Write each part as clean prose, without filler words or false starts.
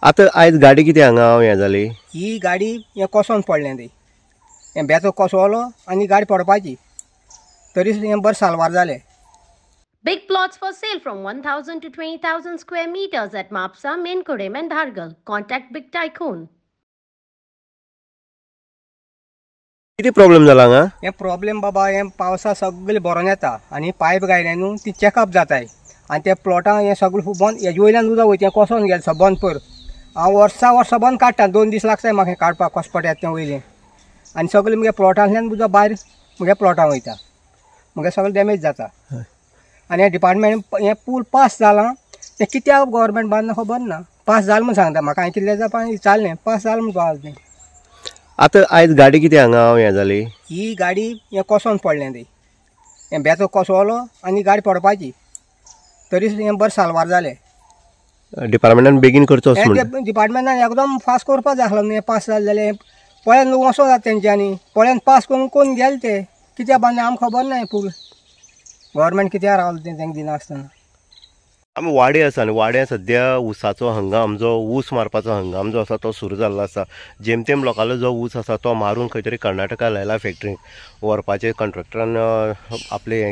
आता आयज गाडी कितें हांगा हें जाली? ही गाडी हें कोसोन पडलें ती हें बेचो कोसवलो आनी गाडी पडपाची तरी हें बरें साल्वार जालें. Big plots for sale from 1,000 to 20,000 square meters at Mapsa, Menkodem and Dhargal. Contact Big Tycoon. कितें प्रॉब्लेम जाला हांगा? हें प्रॉब्लेम बाबा हें पावसा सगळें भरोन येता आनी पायप घायले न्हू ती चॅकअप जाताय आनी त्या प्लॉटां हें सगळें बंद हेजे वयल्यान उदक वयता कोसोन गेलें सब बंद कर. हांव वर्सा बंद काडटा 2 दीस लागताय म्हाका काडपाक कोसपट येता तें वयलें आनी सगळें मुगे प्लॉटांतल्यान उदक भायर मुगे प्लॉटां वयता मुगे सगळें डॅमेज जाता. आनी हें डिपार्टमेंट हें पूल पास जालां तें कित्याक गव्हर्मेंट बांदना खबर ना. पास जालें म्हूण सांगता म्हाका हांवें कितलें जाता चाललें पास जालें म्हूण आज तें. आता आयज गाडी कितें हांगा हें जाली? ही गाडी हें कोसोन पडलें ती हें बेचो कोसवलो आनी गाडी पडपाची तरी हें बरें साल्वार जालें. डिपार्टमेंटान बेगीन करचो म्हणून डिपार्टमेंटान एकदम फास्ट करपा जाय आसलो न्ही. हें पास जालें जाल्यार पळयान वचो जाता तेंच्यांनी पळयान पास करून कोण गेले ते कित्याक बांदलें आमकां खबर ना. पूल गव्हर्मेंट कित्याक रावलें तें तेंकां दिनासतना. आमी वाडे आसा आनी वाड्या सद्या ऊसाचो हंगाम जो ऊस मारपाचो हंगाम जो आसा तो सुरू जाल्लो आसा. जेमतेम लोकांलो जो ऊस आसा तो मारून खंय तरी कर्नाटका लायला फॅक्टरीक व्हरपाचे कॉन्ट्रॅक्टरान आपले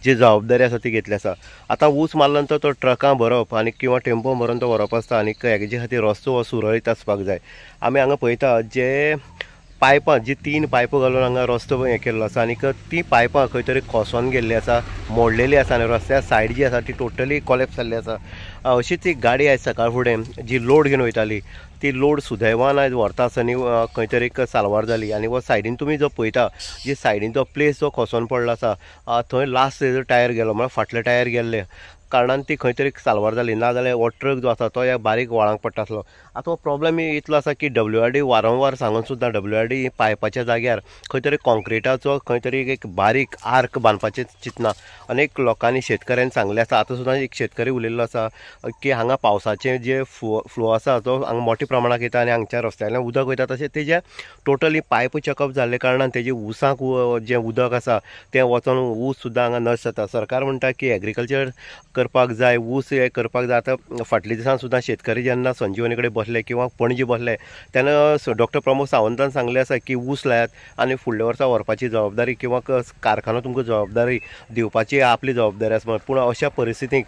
जी जबाबदारी आसा ती घेतली आसा. आतां ऊस मारल्या नंतर तो ट्रकां भरप आनी किंवा टेम्पो भरून तो व्हरप आसता आनी हेजे खातीर रस्तो हो सुरळीत आसपाक जाय. आमी हांगा पळयता जे पायपां जी 3 पायपां घालून हांगा रस्तो हें केल्लो आसा आनीक ती पायपां खंय तरी कोसोन गेल्ली आसा मोडलेली आसा आनी रस्त्या सायड जी आसा ती टोटली कॉलेप्स जाल्ली आसा. अशीच एक गाडी आयज सकाळ फुडें जी लोड घेवन वयताली ती लोड सुदैवान आयज व्हरता आसतना खंय तरी साल्वार जाली आनी हो सायडीन तुमी जो पळयता जी सायडीन जो प्लेस जो कोसोन पडलो आसा थंय लास्ट तेजो टायर गेलो म्हळ्यार फाटले टायर गेल्ले कारणान ती खंय तरी साल्वार जाली. नाजाल्यार हो ट्रक जो आसा तो ह्या बारीक व्हाळांक पडटा आसलो. आतां हो प्रॉब्लेम इतलो आसा की WRD वारंवार सांगून सुद्दां WRD पायपाच्या जाग्यार खंय तरी कॉन्क्रिटाचो खंय तरी एक बारीक आर्क बांदपाचें चिंतना. अनेक लोकांनी शेतकऱ्यांनी सांगलें आसा. आतां सुद्दां एक शेतकरी उलयल्लो आसा की हांगा पावसाचें जे फ्लो आसा तो हांगा मोठ्या प्रमाणांत येता आनी हांगच्या रस्त्यातल्यान उदक वयता तशें तेजे टोटली पायप चॅकअप जाल्ले कारणान तेजे ऊसाक जें उदक आसा तें वचोन ऊस सुद्दां हांगा नश्ट जाता. सरकार म्हणटा की एग्रीकल्चर करपाक जाय ऊस हें करपाक जाय. आतां फाटल्या दिसान सुद्दां शेतकरी जेन्ना संजीवनी कडेन बसले किंवा पणजी बसले तेन्ना डॉक्टर प्रमोद सावंतान सांगलें आसा की ऊस लायात आनी फुडल्या वर्सा व्हरपाची जबाबदारी किंवा कारखानो तुमकां जबाबदारी दिवपाची आपली जबाबदारी आसा. पूण अशा परिस्थितीक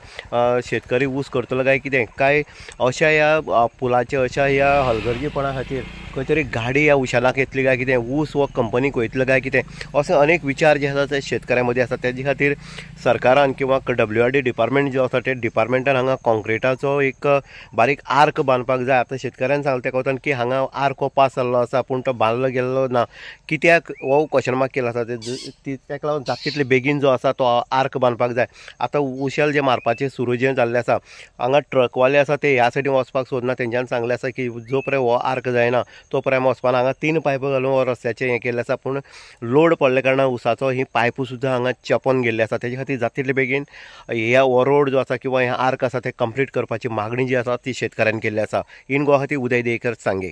शेतकरी ऊस करतलो काय कितें काय अशा ह्या पुलाच्या अशा ह्या हलगर्जीपणा खातीर खंय तरी गाडी ह्या उशेलाक येतली काय कितें ऊस हो कंपनीक वयतलो काय कितें असे अनेक विचार जे आसा ते शेतकऱ्यां मदीं आसा. तेजे खातीर सरकारान किंवा WRD डिपार्टमेंट जो आसा ते डिपार्टमेंटान हांगा कॉन्क्रिटाचो एक बारीक आर्क बांदपाक जाय. आतां शेतकऱ्यांनी सांगलें तेका वतान की हांगा आर्क हो पास जाल्लो आसा पूण तो बांदलो गेल्लो ना. कित्याक हो क्वेश्चन मार्क केलो आसा तेका लागून जाता तितले बेगीन जो आसा तो आर्क बांदपाक जाय. आतां उशेल जे मारपाचें सुरू जें जाल्लें आसा हांगा ट्रकवाले आसा ते ह्या सायडीन वचपाक सोदना. तेंच्यांनी सांगलें आसा की जो पर्यंत हो आर्क जायना तो पर्यंत वचपाना. हांगा 3 पायपां घालून हो रस्त्याचें हें केल्लें आसा पूण लोड पडले कारणान उसाचो ही पायप सुद्दां हांगा चेपोन गेल्ली आसा. तेजे खातीर जाता तितले बेगीन ह्या हो रोड जो आसा किंवा हें आर्क आसा तें कंप्लीट करपाची मागणी जी आसा ती शेतकऱ्यांनी केल्ली आसा. इन गोवा खातीर उदय देयकर सांगे.